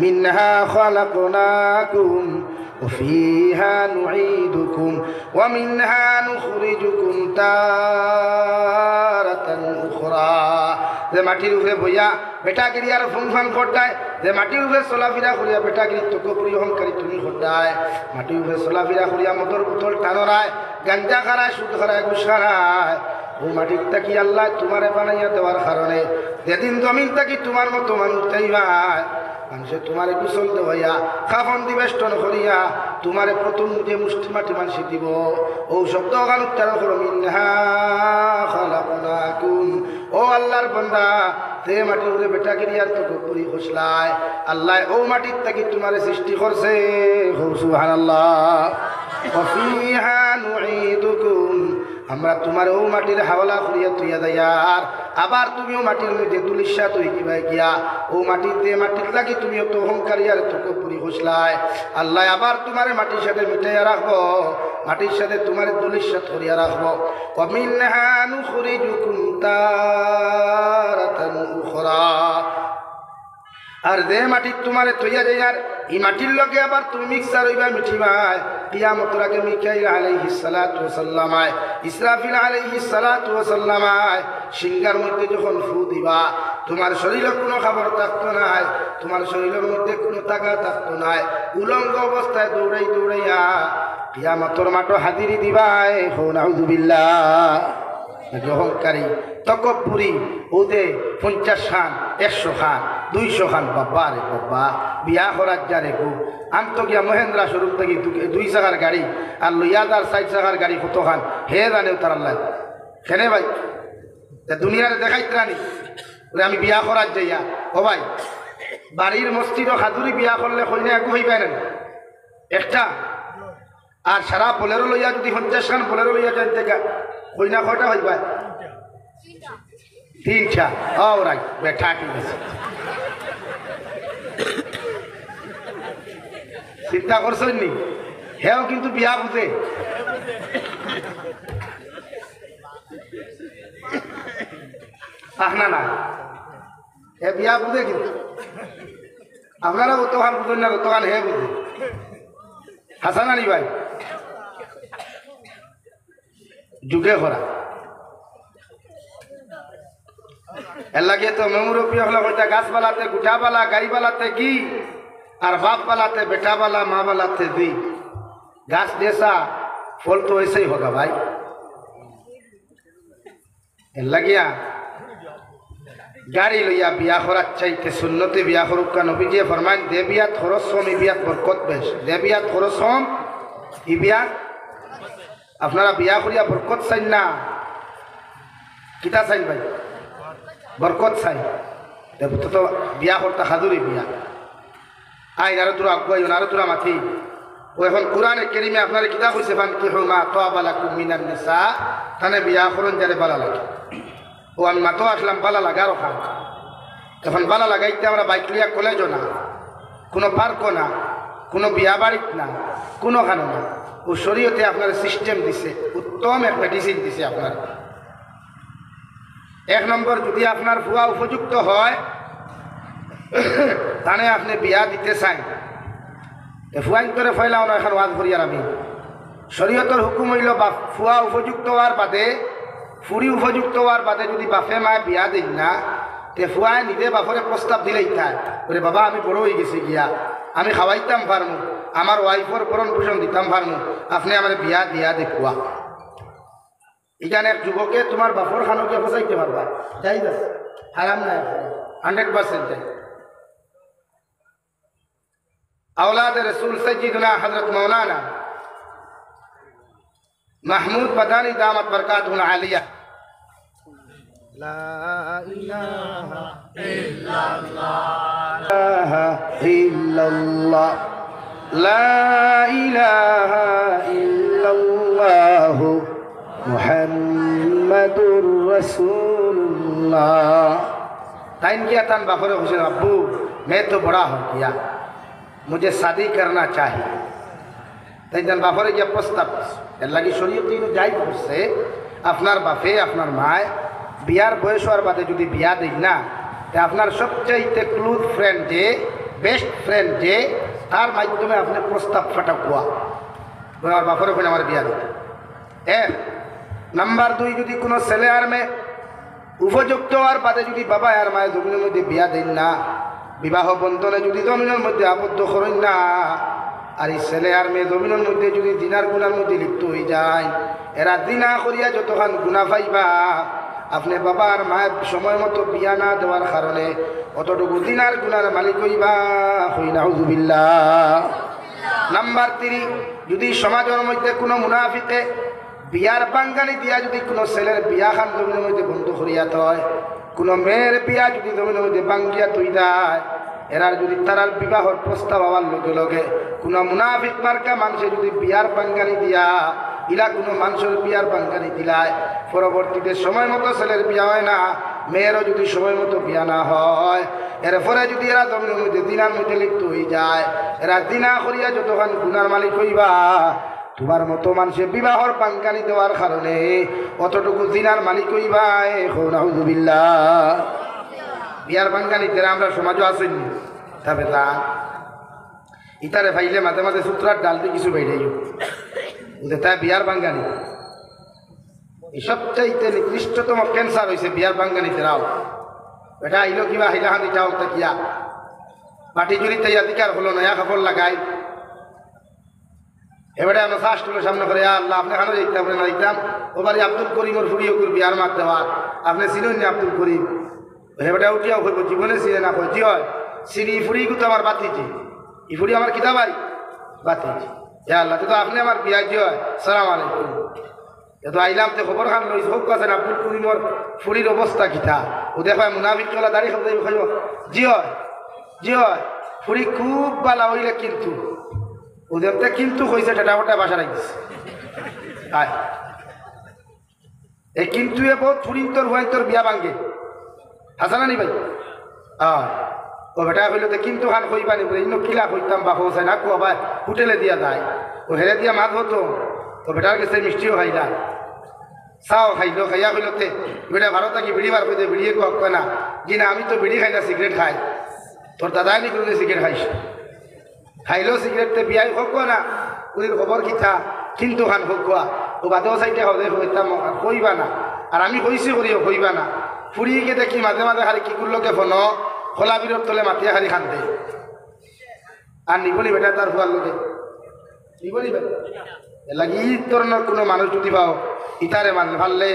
মিনহা খালাকনাকুম وفيها نعيدكم ومنها نخرجكم تارة أخرى যে মাটির উপরে বইয়া বেটাগিরি আর ফুংফাং করতায়, যে মাটির উপরে চলাফেরা করিয়া বেটাগিরি তকবুরি অহংকারী তুমি করতায়, মাটির উপরে চলাফেরা করিয়া মদর বোতল টানোরায়, গাঞ্জা খারায়, সুদ খারায়, ঘুষ খারায়, ওই মাটির তাকি আল্লাহ তোমারে বানাইয়া দেওয়ার কারণে যেদিন জমিন তাকি তোমার মতো মানুষ চাইবায়, মানুষে তোমারে কুশল দেওয়া কাফন দিবেষ্টন করিয়া তোমারে প্রথম যে মুষ্টি মাটি মানসি দিব। ও শব্দ গান উচ্চারণ করো, মিনহা খালাকনাকুম। ও আল্লাহর বান্দা, তে মাটির উপরে বেটাগিরি আর তকবুরি খসলায়, আল্লাহ ও মাটির তাকি তোমারে সৃষ্টি করছে। সুবহানাল্লাহ। ওয়া ফিহা নুঈদুকুম, আমরা তোমার ও মাটির হাওলা করিয়া তুইয়া দেয়ার, আবার তুমিও মাটির মধ্যে দুলিশা তুই কিবা গিয়া ও মাটিতে মাটির লাগি তুমিও তো অহংকারী আর তকবুরি খসলায়, আল্লাহ আবার তোমার মাটির সাথে মিটাইয়া রাখবো, মাটির সাথে তোমার দুলিশা করিয়া রাখবো। ওয়া মিনহা নুখরিজুকুম তারাতান উখরা, আর যে মাটির তোমারে তৈয়া যায় আর এই মাটির লগে আবার তুমি মিক্সার হইবা মিঠিবাই। কিয়ামতের আগে মিকাইল আলাইহিস সালাতু ওয়াস সালাম, ইসরাফিল আলাইহিস সালাতু ওয়াস সালাম সিংহার মধ্যে যখন ফু দিবা, তোমার শরীরে কোনো খাবার থাকতো নাই, তোমার শরীরের মধ্যে কোনো টাকা থাকতো নাই, উলঙ্গ অবস্থায় দৌড়াই দৌড়াইয়া কিয়ামতের মাঠে হাজিরি দিবাই। নাউযুবিল্লাহ। অহংকারী তকব্বুরি ওদে 50 খান 100 খান 200 খান, বাবা রে বাবা, বিয়া করার যারে গো আনতো গিয়া মহেন্দ্রা শোরুম থেকে 2 চাকার গাড়ি আর লইয়াদার 4 চাকার গাড়ি কত খান হে জানেও তার আল্লাহ কেনে ভাই দুনিয়ারে দেখাইতে রানি বলে আমি বিয়া করার যাইয়া। ও ভাই, বাড়ির মসজিদও হাজুরি বিয়া করলে কইনা একু হইবে না একটা, আর সারা বলেরো লইয়া যদি 50 খান বলেরো লইয়া যান থেকে কইনা কয়টা হইবা? 3টা। ও রাই বেঠা ঠিক আছে, চিন্তা করছেন নি? হেও কিন্তু বিয়া বুঝে। আহ না না, হে বিয়া বুঝে কিন্তু আপনারা অতখান বুঝেন না, অতখান হে বুঝে। হাসান আলী ভাই যুগে করা এর লাগে তো মেমুরপি হলো ওইটা গাছপালাতে গুঠাবালা গাড়িবালাতে কি আর বাপবালাতে বেটাবালা মাবালাতে দি গাছ जैसा फल तो ऐसे ही होगा भाई। এর লাগিয়া গাড়ি লইয়া বিয়া করার চাইতে সুন্নতে বিয়া করুক। নবীজি ফরমান দেবিয়াত খরচ কম ইবিয়াত বরকত বেশ। দেবিয়াত খরচ কম ইবিয়াত, আপনারা বিয়া করিয়া বরকত চাইন না কিতা চাইন ভাই? বরকত চাই। তো বিয়া করতে হাজুরি বিয়া আই আরো তোরা আগুয়াই আরো তোরা মাথি। ও এখন কোরআনে কেরিমে আপনার কিতাব হয়েছে ফান কি মা তাবা লাকুম মিনান নিসা, তানে বিয়া করুন যারে বালা লাগে। ও আমি মাতো আসলাম বালা লাগারও খান, এখন বালা লাগাইতে আমরা বাইক লিয়া কলেজও না, কোনো পার্কও না, কোনো বিয়া বাড়িত না, কোনো খানো না। ও শরীয়তে আপনার সিস্টেম দিছে, উত্তম এক মেডিসিন দিছে আপনার। 1 নম্বর, যদি আপনার ভুয়া উপযুক্ত হয় তাহলে আপনি বিয়া দিতে চান, ফুয়াইন করে ফয়লাও না। এখন ওয়াজ করি আর আমি শরীয়তের হুকুম হইল ফুয়া উপযুক্ত হওয়ার বাদে, ফুরি উপযুক্ত হওয়ার বাদে যদি বাপে মায় বিয়া দিন না, তে ফুয়ায় নিজে বাপরে প্রস্তাব দিলেই থাক বলে বাবা আমি বড় হয়ে গেছি গিয়া, আমি খাওয়াইতাম পারমু, আমার ওয়াইফর ভরণ পোষণ দিতাম পারমু, আপনি আমার বিয়া দিয়া দেখুয়া। এখানে এক যুবকে তোমার বাপর খানকে ফসাইতে পারবা, যাই না হারাম না 100% যাই। औलाद रसूल सय्यदना हजरत मौलाना महमूद मदानी दामत बरकातुहुल आलिया ला इलाहा इल्लल्लाह ला इलाहा इल्लल्लाह मुहम्मदुर रसूलुल्लाह। ताइन किया तान बाफरे हुसैन अब्बू मैं तो बड़ा हो गया, मुझे शादी करना चाहिए। তাই যেন বাপরে গিয়ে প্রস্তাব এর লাগে শরীয়তে যাই করছে আপনার বাপে আপনার মায় বিয়ার বয়স হওয়ার বাদে যদি বিয়া দেন না, আপনার সবচাইতে ক্লোজ ফ্রেন্ড যে বেস্ট ফ্রেন্ড যে তার মাধ্যমে আপনি প্রস্তাব ফাটা কুয়া আমার বাপরে ওখানে আমার বিয়া দিতে। নাম্বার 2, যদি কোনো ছেলে আর মেয়ে উপযুক্ত হওয়ার বাদে যদি বাবা আর মায়ের জমিনের মধ্যে বিয়া দেন না, বিবাহ বন্ধনে যদি জমিনের মধ্যে আবদ্ধ করেন না, আর এই ছেলে আর মেয়ে জমিনের মধ্যে যদি দিনার গুনার মধ্যে লিপ্ত হয়ে যায়, এরা দিনা করিয়া যতক্ষণ গুণা পাইবা, আপনি বাবা আর মায়ের সময় মতো বিয়া না দেওয়ার কারণে অতটুকু দিনার গুনার মালিক হইবা। হই নাউযুবিল্লাহ। নাম্বার 3, যদি সমাজের মধ্যে কোনো মুনাফিকে বিয়ার বাঙ্গালি দিয়া যদি কোনো ছেলের বিয়া খান জমিনের মধ্যে বন্ধ করিয়া হয়, কোনো মেয়ের বিয়া যদি জমিনের মধ্যে বাঙ্গিয়া তুই দেয়, এরার যদি তারার বিবাহর প্রস্তাব হওয়ার লগে লগে কোনো মুনাফিক মার্কা মানুষে যদি বিয়ার বাঙ্গালি দিয়া ইলা কোনো মানুষের বিয়ার বাঙ্গালি দিলায়, পরবর্তীতে সময় মতো ছেলের বিয়া হয় না, মেয়েরও যদি সময় মতো বিয়া না হয়, এরপরে যদি এরা জমিনের মধ্যে দিনার মধ্যে লিপ্ত হয়ে যায়, এরা দিনা করিয়া যতক্ষণ গুনার মালিক হইবা, তোমার মতো মানুষে বিবাহর বাঙ্গালি দেওয়ার কারণে অতটুকু দিনার মালিক হইবা। নাউযুবিল্লাহ। বিয়ার বাঙ্গালিতে আমরা সমাজও আসেনি, তবে তা ইতারে ভাইলে মাঝে মাঝে সূত্রার ডাল দিয়ে কিছু বাইরে তাই বিয়ার বাঙ্গালি এই সবচাইতে নিকৃষ্টতম ক্যান্সার হয়েছে বিয়ার বাঙ্গালিতে রাও। এটা আইলো কিবা হাইলাহান ইটাও কিয়া মাটি জুড়িতে অধিকার হলো নয়া কাপড় লাগাই, এবারে আমরা ফার্স্ট হলো সামনে করে আল্লাহ আপনি খানো দেখতাম না দেখতাম ও বাড়ি আব্দুল করিমর ফুড়িও করবি আর মার দেওয়া আপনি চিনুন না আব্দুল করিম, এবারে উঠিয়াও করবো জীবনে চিনে না কই হয় সিঁড়ি ফুড়ি কিন্তু আমার বাতিছি, ই ফুড়ি আমার কিতা ভাই বাতিছি, আল্লাহ তো আপনি আমার বিয়া জি হয় সালাম আলাইকুম। তো আইলাম তো খবর খান লইছে হোক আছেন আব্দুল করিমর ফুড়ির অবস্থা কিতা, ও দেখো মুনাফিক চলা দাঁড়িয়ে খাব খাইব জি হয় জি হয় ফুড়ি খুব বালা হইলে কিন্তু ওদের কিন্তু হয়েছে ঠাটা বাসা রাখছে এই কিন্তু এ বহুত ফুরিন্তর হুয়ান্তর বিয়া ভাঙ্গে হাসানা নি ভাই ও বেটা হইল কিন্তু খান কইবা নি বলে ইনো কিলা কইতাম বা হোসাই না কো আবার হোটেলে দিয়া যায় ও হেরে দিয়া মাছ হতো ও বেটার কাছে মিষ্টিও খাইলা চাও খাইলো খাইয়া হইলতে বেটা ভালো থাকি বিড়ি বার কইতে বিড়িয়ে কয় না জি না আমি তো বিড়ি খাই না সিগারেট খাই, তোর দাদাই নি কোনো সিগারেট খাইস খাইলেও সিগারেটতে বিয়াই হোক না ওদের খবর কিতা কিন্তু খান হোক ও বাদেও চাইতে হবে হইতাম কইবা না, আর আমি কইছি করিও কইবা না। ফুরিয়ে দেখি মাঝে মাঝে খালি কি করলোকে ফোন খোলা বিরত তলে মাতিয়া খালি খান দে আর নিবনি বেটা তার ফুয়ার লোকে নিবনি বেটা লাগে ই ধরনের কোনো মানুষ যদি পাও ইতারে মানলে ভাললে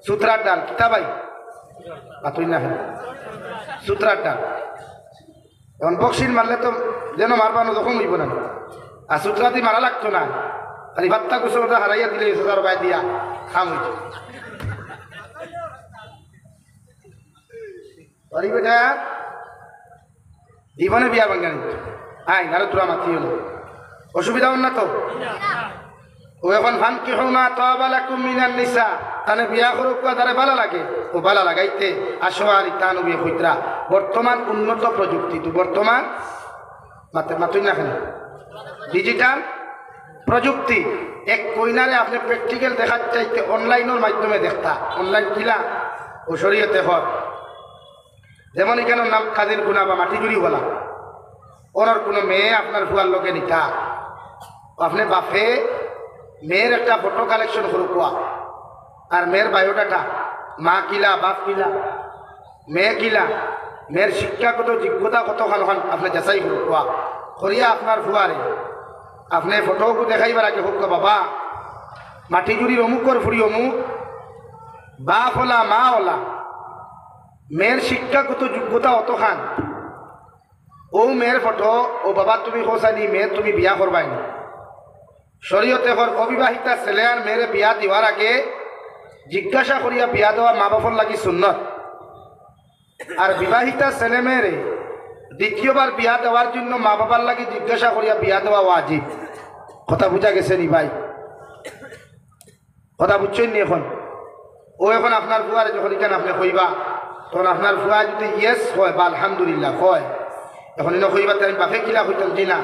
সুতরার ডাল কিতা ভাই তুই না সুতরার ডাল এখন বক্সির মারলে তো যেন মারবানো যখন হইব না, আর সুতরাতি মারা লাগতো না, খালি ভাত্তা কুসলটা হারাইয়া দিলে সোজার বাই দিয়া খাম হইত বেটা জীবনে বিয়া বাঙ্গানি আয় নারে তোরা মাতি হলো অসুবিধা হন না তো। ও এখন ভান কি হো না তাবালাকুম মিনান নিসা তানে বিয়া করুক তারে ভালো লাগে ও ভালো লাগাইতে আসো আর তানু বিয়ে কইতরা বর্তমান উন্নত প্রযুক্তি তো বর্তমান মাতুই না কেন ডিজিটাল প্রযুক্তি এক কইনারে আপনি প্র্যাকটিক্যাল দেখার চাইতে অনলাইনের মাধ্যমে দেখতা অনলাইন কিলা ও শরীয়তে হয় যেমন এখানে নাম কাদের গুণা বা মাটি জুড়ি বলা ওনার কোনো মেয়ে আপনার ফুয়ার লোকে নিতা আপনি বাপে মেয়ের একটা ফটো কালেকশন করুক আর মেয়ের বায়োডাটা মা কিলা বাপ কিলা মেয়ে কিলা মেয়ের শিক্ষাগত যোগ্যতা কতখান আপনি যাচাই করুক করিয়া আপনার ফুয়ারে আপনি ফটোকে দেখাইবার আগে হোক বাবা মাটি জুড়ির অমুকর ফুড়ি অমুক বাপ ওলা মা ওলা মেয়ের শিক্ষাগত যোগ্যতা অতখান ও মেয়ের ফটো ও বাবা তুমি হোসানি মেয়ে তুমি বিয়া করবাই না শরীয়তে হর অবিবাহিতা ছেলে আর মেয়ের বিয়া দেওয়ার আগে জিজ্ঞাসা করিয়া বিয়া দেওয়া মা বাপর লাগি সুন্নত, আর বিবাহিতা ছেলে মেয়েরে দ্বিতীয়বার বিয়া দেওয়ার জন্য মা বাবার লাগি জিজ্ঞাসা করিয়া বিয়া দেওয়া ওয়াজিব। কথা বুঝা গেছে নি ভাই? কথা বুঝছেন নি? এখন ও এখন আপনার ফুয়ারে যখন এখানে আপনি কইবা তখন আপনার ফুয়া যদি ইয়েস হয় বা আলহামদুলিল্লাহ হয় এখন এনে কইবা আমি বাপে কিলা হইতাম যে না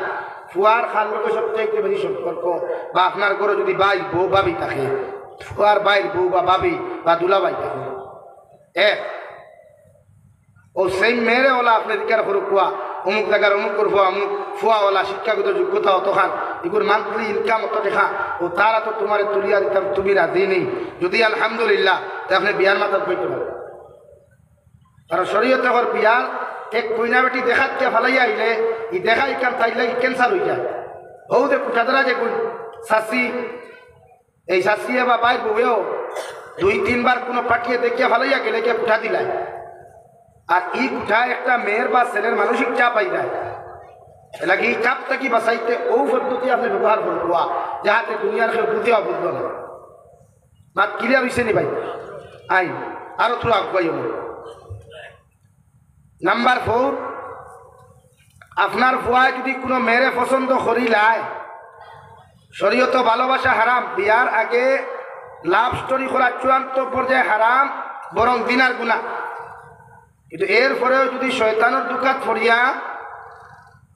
ফুয়ার খাল লোকে সবচেয়ে বেশি সম্পর্ক বা আপনার ঘরে যদি বাই বউ বাবি থাকে ফুয়ার বাইর বউ বা বাবি বা দুলাবাই থাকে ও সেই মেয়েরে ওলা আপনি দিকার করুক কুয়া অমুক জায়গার অমুক করবো অমুক ফুয়াওয়ালা শিক্ষাগত যোগ্যতা অতখান এগুলোর মান্থলি ইনকাম অত দেখা ও তারা তো তোমার তুলিয়া দিতাম তুমি রাজি নেই যদি আলহামদুলিল্লাহ তো আপনি বিয়ার মাথার বইতে পারেন কারণ শরীয়তে হর বিয়ার এক কইনা বেটি দেখাতে ফালাইয়া আইলে ই দেখা ইকান তাইলে ক্যান্সার হয়ে যায় হৌ যে কুঠাদারা যে শাসি এই শাসিয়ে বা বাইর বউয়েও 2-3 বার কোনো পাঠিয়ে দেখিয়া ফালাইয়া গেলে কে কুঠা দিলায় আর ই কুঠা একটা মেয়ের বা ছেলের মানসিক চাপ আই যায় এলাকি এই চাপটা কি বাঁচাইতে ও পদ্ধতি আপনি ব্যবহার করবো যাহাতে দুনিয়ার কেউ বুঝেও বুঝলো না মাত ক্লিয়ার হয়েছে নি ভাই আই আরো থোড়া আগুয়াই নাম্বার 4 আপনার ফুয়ায় যদি কোনো মেয়েরে পছন্দ করিলায় শরীয়ত ভালোবাসা হারাম বিয়ার আগে লাভ স্টোরি করা চূড়ান্ত পর্যায়ে হারাম বরং দিনার গুনাহ কিন্তু এরপরেও যদি শয়তানের দুকাত পড়িয়া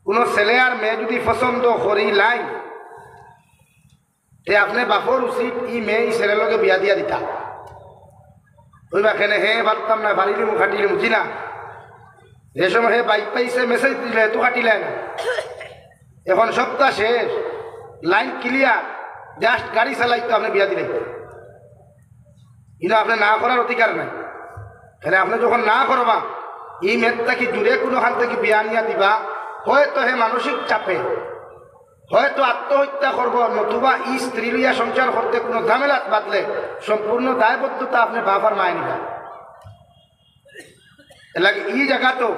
কোনো ছেলে আর মেয়ে যদি পছন্দ করিলাই তে আপনি বাপর উচিত ই মেয়ে ই ছেলের লগে বিয়া দিয়া দিতা ওইবা কেনে হে পারতাম না বাড়িলি মুখ হাঁটিলি মুচি না যে সময় হে বাইক পাইছে মেসেজ দিলে তো কাটিলে না এখন সপ্তাহ শেষ লাইন ক্লিয়ার জাস্ট গাড়ি চালাইতো আপনি বিয়া দিলে কিন্তু আপনি না করার অধিকার নাই তাহলে আপনি যখন না করবা এই মেয়েটা কি জুড়ে কোনোখান থেকে বিয়া নিয়া দিবা হয়তো হে মানসিক চাপে হয়তো আত্মহত্যা করবো নতুবা ই স্ত্রী লইয়া সংসার করতে কোনো ঝামেলাত বাঁধলে সম্পূর্ণ দায়বদ্ধতা আপনি বাবার মায় নিবা এলাকি ই জায়গা তো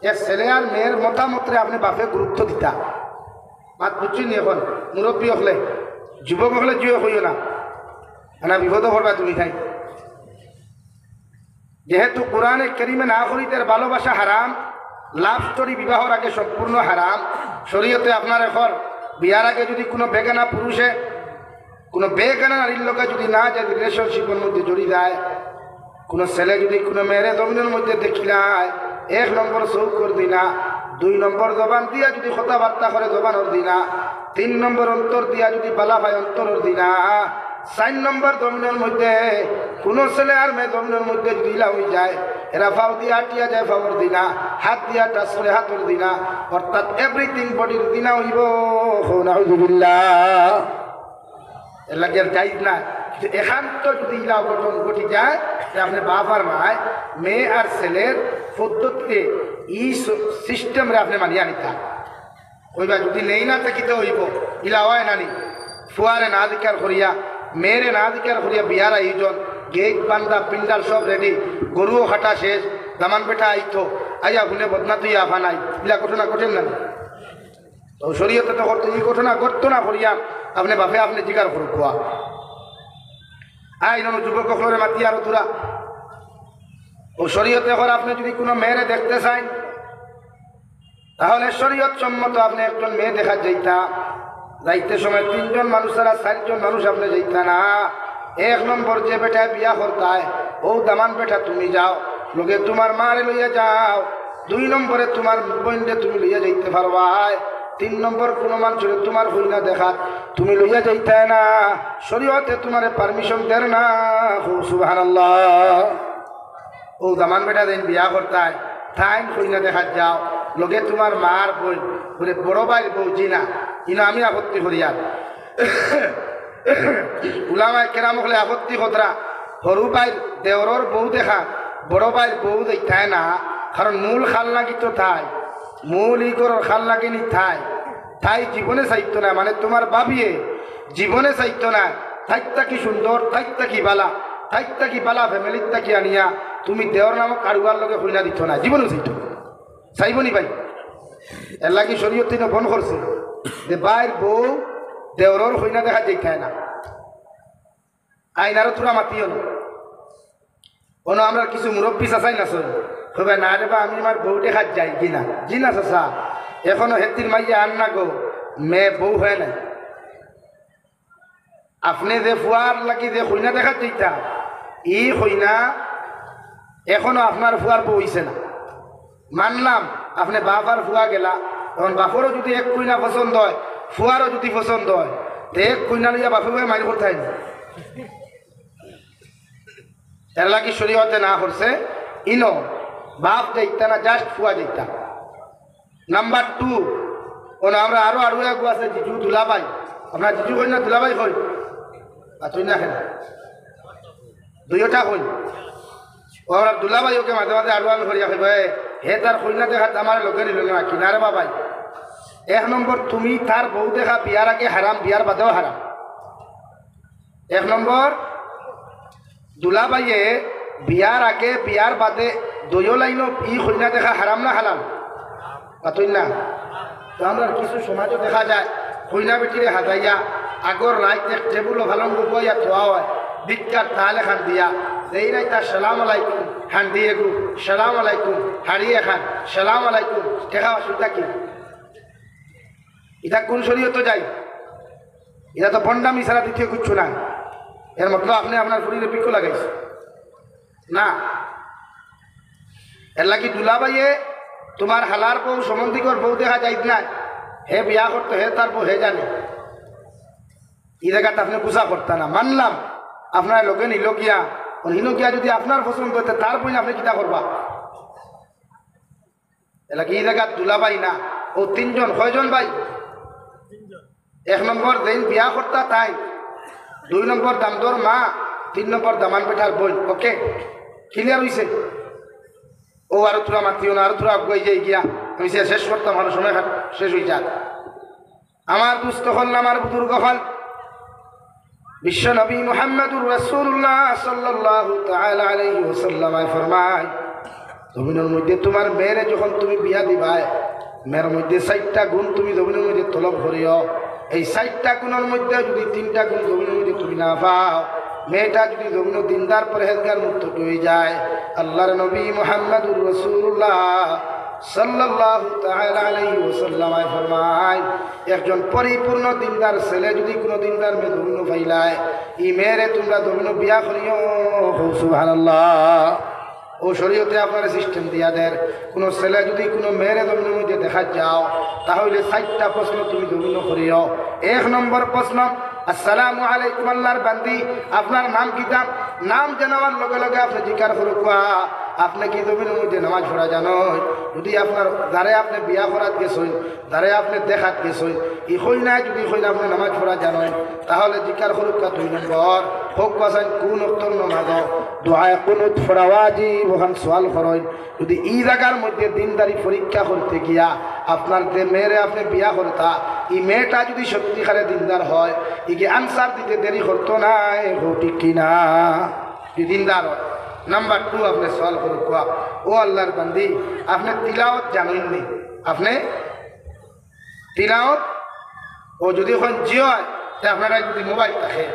এ ছেলে আর মেয়ের মতামতরে আপনি বাপে গুরুত্ব দিতা মাত বুঝছি নি এখন মুরব্বী হলে যুবক হলে যুবক হইও না বিপদ করবা তুমি খাই যেহেতু কোরআনে কারিমে না করিতের ভালোবাসা হারাম লাভ স্টোরি বিবাহর আগে সম্পূর্ণ হারাম শরীয়তে আপনার এখন বিয়ার আগে যদি কোনো বেগানা পুরুষে কোনো বেগানা নারীর লোকে যদি না যায় রিলেশনশিপের মধ্যে জড়িয়ে যায় কোনো ছেলে যদি কোনো মেয়েরে জমিনের মধ্যে দেখিলায় 1 নম্বর চৌক করে দিনা 2 নম্বর জবান দিয়া যদি কথাবার্তা করে জবানোর দিনা 3 নম্বর অন্তর দিয়া যদি বালা ভাই অন্তরের দিনা 4 নম্বর জমিনের মধ্যে কোনো ছেলে আর মেয়ে জমিনের মধ্যে দিলা হয়ে যায় এরা ফাও দিয়া আটিয়া যায় ফাওয়ার দিনা হাত দিয়া টাচ করে হাতের দিনা অর্থাৎ এভরিথিং বডির দিনা হইব নাউযুবিল্লাহ এর লাগে যাই না একান্ত যদি ইলা গঠন ঘটি যায় যে আপনি বাবার মায় মেয়ে আর ছেলের পদ্ধতিতে ই সিস্টেমরে আপনি মানিয়া নিতা ওইবা যদি নেই না থাকিতে হইব ইলা হয় নানি ফুয়ারে না দিকার করিয়া মেয়েরে না দিকার করিয়া বিয়ার আয়োজন গেট বান্দা পিন্ডাল সব রেডি গরুও হাঁটা শেষ দামান বেটা আইতো আইয়া ভুলে বদনা তুই আফা নাই ইলা ঘটনা ঘটেন না তো শরীয়তে তো করতো এই ঘটনা ঘটতো না করিয়া আপনি বাপে আপনি জিকার করো খোয়া আই যুবক ফলরে মাতি আরো তোরা ও শরীয়তে করে আপনি যদি কোনো মেয়েরে দেখতে চান তাহলে শরীয়ত সম্মত আপনি একজন মেয়ে দেখা যাইতে সময় 3 জন মানুষ ছাড়া 4 জন মানুষ আপনি যাইতা না 1 নম্বর যে বেটা বিয়া করতায় ও দামান বেটা তুমি যাও লোকে তোমার মারে লইয়া যাও 2 নম্বরে তোমার বোনকে তুমি লইয়া যাইতে পারবাই 3 নম্বর কোনো মানুষের তোমার হইনা দেখা তুমি লইয়া যাইতে না শরীয়তে তোমার পারমিশন দেন না সুবহানাল্লাহ ও দামান বেটা দিন বিয়া করতায় তাই হইনা দেখা যাও লোকে তোমার মার বই বলে বড় ভাই বউ জিনা ইনো আমি আপত্তি করি আর উলামায়ে কেরাম হলে আপত্তি কতরা সরু ভাই দেওরর বউ দেখা বড় ভাই বউ দেখায় না কারণ মূল খাল লাগি তো তাই মূল ইগর খাল লাগিনি তাই জীবনে চাইতো না মানে তোমার বাবিয়ে জীবনে চাইতো না থাকতা কি সুন্দর থাকতা কি বালা ফ্যামিলির তাকি আনিয়া তুমি দেওর নামক কারুয়ার লগে হইনা দিত না জীবনে চাইতো চাইবনি ভাই এর লাগি শরীয়ত বন করছে যে বাইর বউ দেওরর হইনা দেখা যাইতায় না আইনারও তোরা মাতিও না কোনো আমরা কিছু মুরব্বী চাচাই না সই তবে না রে বা আমি আমার বউ দেখা যাই কিনা জি না চাচা এখনো হেতির মাইয়া আন না গো মেয়ে বউ হয় নাই আপনি যে ফুয়ার লাগি যে হইনা দেখা যাইতা ই হইনা এখনো আপনার ফুয়ার বউ হইছে না মানলাম আপনি বাপার ফুয়া গেলা তখন বাপরও যদি 1 কইনা পছন্দ হয় ফুয়ারও যদি পছন্দ হয় তো 1 কইনা লইয়া বাপে ভাই মারি করতে হয় না এর লাগি শরীয়তে না করছে ইনো বাপ যাইতা না জাস্ট ফুয়া যাইতা নাম্বার 2 ওনা আমরা আরো এক আছে জিজু দুলাভাই আপনার জিজু কই না দুলাভাই কই তুই না কেন দুইটা কই ও আমরা দুলাভাই ওকে মাঝে মাঝে আরো আমি করিয়া খাইব হে তার কইনা দেখা আমার লোকে নিল না কিনারে বাবাই 1 নম্বর তুমি তার বউ দেখা বিয়ার আগে হারাম বিয়ার বাদেও হারাম 1 নম্বর দুলাভাইয়ে বিয়ার আগে বিয়ার বাদে দুইও লাইনও ই কইনা দেখা হারাম না হালাল পাতই না তো আমরা কিছু সমাজও দেখা যায় কইনা বেটিরে হাজাইয়া আগর রাত এক টেবুল ভালো বইয়া থোয়া হয় বিজ্ঞার তাহলে খান দিয়া যেই রাই তার সালাম আলাইকুম হান দিয়ে গু সালাম আলাইকুম হারিয়ে খান সালাম আলাইকুম দেখা অসুবিধা কি এটা কোন শরীয়ত যাই এটা তো বন্ডামি ছাড়া দ্বিতীয় কিচ্ছু না এর মতলব আপনি আপনার শরীরে পিকো লাগাইছে না এর লাগি দুলাভাইয়ে তোমার হালার বউ সম্বন্ধিকর বউ দেখা যাইত না হে বিয়া করতো হে তার বউ হে জানে এই জায়গাটা আপনি গুছা করতে না মানলাম আপনার লোকে নিল গিয়া হিনো গিয়া যদি আপনার পছন্দ হইতে তার বই আপনি কিতা করবা এলাকি এই জায়গা দুলাভাই না ও 3 জন কয়জন ভাই 1 নম্বর যেন বিয়া করতা তাই 2 নম্বর দামদর মা 3 নম্বর দামান পেঠার বোন ওকে ক্লিয়ার হইছে ও আর তোরা মাতিও না আর তোরা আগুয়াই যাই গিয়া আমি শেষ করতাম আমার সময় শেষ হয়ে যাক আমার দুস্থ হল আমার বুজুর্গ হল বিশ্ব নবী মুহাম্মদুর রাসূলুল্লাহ সাল্লাল্লাহু তাআলা আলাইহি ওয়াসাল্লাম ফরমায় জমিনের মধ্যে তোমার মেয়েরে যখন তুমি বিয়া দিবাই মেয়ের মধ্যে 4টা গুণ তুমি জমিনের মধ্যে তলব করিও এই 4টা গুণের মধ্যে যদি 3টা গুণ জমিনের মধ্যে তুমি না পাও মেয়েটা যদি জমিন দিনদার পরহেজগার মুক্ত হয়ে যায় আল্লাহর নবী মুহাম্মদুর রাসূলুল্লাহ সাল্লাল্লাহু তাআলা আলাইহি ওয়াসাল্লাম ফরমায় একজন পরিপূর্ণ দিনদার ছেলে যদি কোনো দিনদার মেয়ে জমিন পাইলায় এই মেয়েরে তোমরা জমিন বিয়া করিও সুবহানাল্লাহ ও শরীয়তে আপনার সিস্টেম দিয়া দেয় কোনো ছেলে যদি কোনো মেয়েরে জমিনের মধ্যে দেখা যাও তাহলে 4টা প্রশ্ন তুমি জমিন করিও 1 নম্বর প্রশ্ন আসসালামু আলাইকুম আল্লাহর বান্দি আপনার নাম কি নাম জানাবার লগে লগে আপনি জিজ্ঞাসা করুকা আপনি কি জমিনের মধ্যে নামাজ পড়া জানো যদি আপনার যারে আপনি বিয়া করাত গেছেন যারে আপনি দেখাত গেছেন ই হই নাই যদি হই আপনি নামাজ পড়া জানেন তাহলে জিজ্ঞাসা করুকা 2 নম্বর হোক বাসান কোন উত্তর নামাজ দোয়া কুনুত ফরাওয়াজি ওখান সওয়াল করেন যদি এই জায়গার মধ্যে দিনদারি পরীক্ষা করতে গিয়া আপনার যে মেয়েরে আপনি বিয়া করতা এই মেয়েটা যদি সত্যিকারে দিনদার হয় ইকে আনসার দিতে দেরি করতো না ঠিক কিনা দিনদার হয় নাম্বার 2 আপনি সওয়াল করুকা ও আল্লাহর বান্দি আপনি তিলাওয়াত জানেননি আপনি তিলাওয়াত ও যদি এখন জিও হয় আপনারা যদি মোবাইল থাকে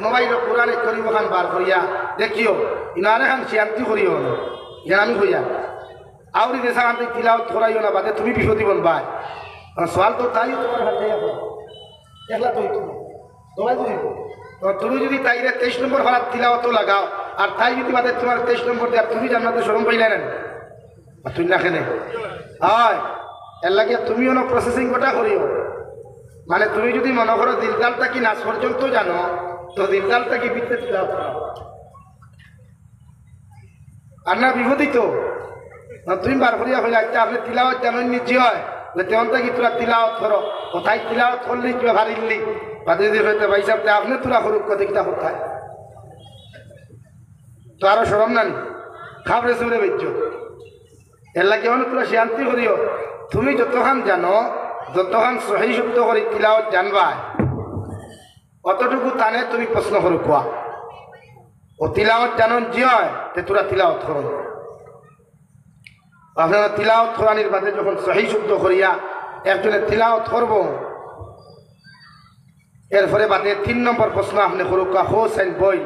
মোবাইল কোরআনে করিম খান বার করিয়া দেখিও ইনারে খান শান্তি করিও না যেন আমি কইয়া আউরি দেশা খান তিলাওয়াত করাইও না বাদে তুমি বিপদি বলবা সওয়াল তো তাই তোমার হাতে একলা তো তুমি যদি তাইরে 23 নম্বর হলাত তিলাওয়াত লাগাও আর তাই যদি বাদে তোমার 23 নম্বর দেয় তুমি জান্নাতে শরম পাইলে না তুই না কেনে হয় এর লাগে তুমিও না প্রসেসিং গোটা করিও মানে তুমি যদি মনে করো দিলদালটা কি নাচ পর্যন্ত জানো তো দিলদালটা কি বিদ্যে তিলাওয়াত আর না বিপদী তো তুমি বার করিয়া হইলে একটা আপনি তিলাওয়াত জানেন নিজে হয় তেমনটা কি তোরা তিলাওয়াত করো কোথায় তিলাওয়াত করলি তুই হারিলি বাদে যদি হইতে ভাই সাহেব আপনি তোরা করুক কতটা কোথায় তো আরো সরম নানি খাবরে সুরে বেচ এর লাগে মানে তোরা শান্তি করিও তুমি যতক্ষণ জানো যতক্ষণ সহি শুদ্ধ করি তিলাওয়াত জানবা অতটুকু টানে তুমি প্রশ্ন করো কোয়া ও তিলাওয়াত জানন জি হয় তে তোরা তিলাওয়াত করো আপনারা তিলাওয়াত করানির বাদে যখন সহি শুদ্ধ করিয়া একজনে তিলাওয়াত করব এরপরে বাদে 3 নম্বর প্রশ্ন আপনি করুকা হোসেন বই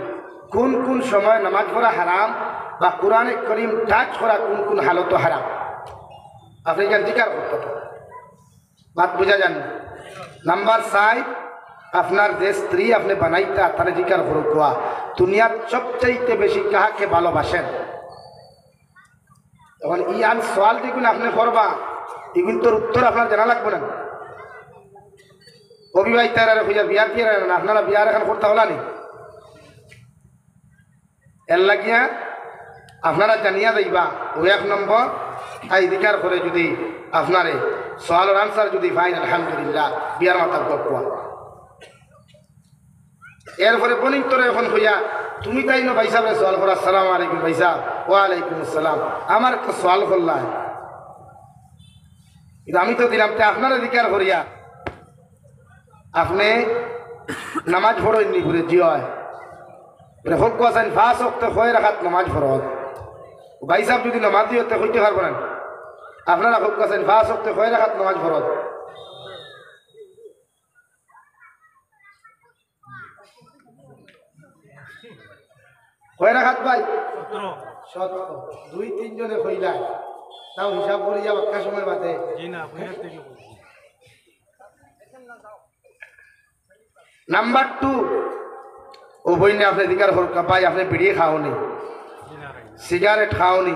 কোন কোন সময় নামাজ পড়া হারাম বা কোরআনে করিম টাচ করা কোন কোন হালত হারাম আপনি এখানে জিজ্ঞার করতে বাত বুঝা যান নাম্বার 5 আপনার যে স্ত্রী আপনি বানাইতা তারা জিজ্ঞার করুকা দুনিয়ার সবচাইতে বেশি কাহাকে ভালোবাসেন তখন ইয়ান সওয়াল যেগুলো আপনি করবা এগুলো তোর উত্তর আপনার জানা লাগবে না অবিবাহিতারা হইয়া বিয়ার দিয়ে না আপনারা বিয়ার এখন করতে হলা নি এর লাগিয়া আপনারা জানিয়া যাইবা ও 1 নম্বর আই দিকার করে যদি আপনারে সোয়ালের আনসার যদি পাইন আলহামদুলিল্লাহ বিয়ার মাতার গপ্পা এরপরে বনিতরে এখন হইয়া তুমি তাই না ভাই সাহেব সোয়াল করা আসসালামু আলাইকুম ভাই সাহেব ওয়ালাইকুম আসসালাম আমার একটা সোয়াল করলাম কিন্তু আমি তো দিলাম তে আপনারা দিকার করিয়া আপনি নামাজ পড়েননি ঘুরে জি হয় হোক আছেন ফাঁস হকতে হয়ে রাখাত নামাজ ফরজ ভাই সাহেব যদি নামাজ দিয়ে হইতে পারবেন আপনারা হোক আছেন ফাঁস হকতে হয়ে রাখাত নামাজ ফরজ হয়ে রাখাত ভাই 2-3 জনে হইলা তাও হিসাব করে যা বাক্কা সময় বাদে নাম্বার 2 ও বইনে আপনি দিকার হরকা পাই আপনি বিড়ি খাওনি সিগারেট খাওনি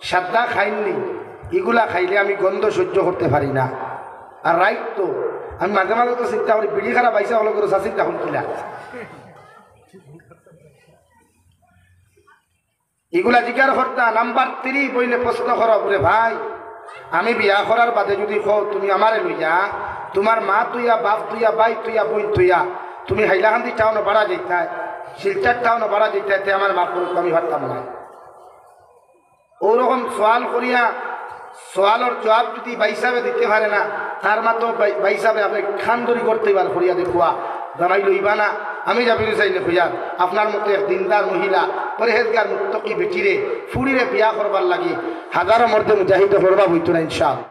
সাদা খাইননি এগুলা খাইলে আমি গন্ধ সহ্য করতে পারি না আর রাইট তো আমি মাঝে মাঝে তো চিন্তা করি বিড়ি খারাপ আইসা হলো করে চিন্তা এখন কিলা এগুলা জিজ্ঞার হত্যা নাম্বার 3 বইলে প্রশ্ন করো বলে ভাই আমি বিয়া করার বাদে যদি কও তুমি আমারে লইয়া তোমার মা তুইয়া বাপ তুইয়া ভাই তুইয়া বোন তুইয়া তুমি হাইলাকান্দি টাউনে ভাড়া যেতায় শিলচার টাউনে ভাড়া যেতে আমার মা করুক আমি ভাবতাম না ওরকম সোয়াল করিয়া সোয়ালের জবাব যদি ভাই সাহেবে দিতে পারে না তার মা তো ভাই সাহেবে আপনি খানদরি করতে পার করিয়া দেখুয়া জানাই লইবা না আমি যাবি চাইলে খুঁজা আপনার মতো এক দিনদার মহিলা পরেহেজগার মুক্তকি বেটিরে ফুড়িরে বিয়া করবার লাগি হাজারো মর্দে মুজাহিদ করবা বইতো না ইনশাআল্লাহ।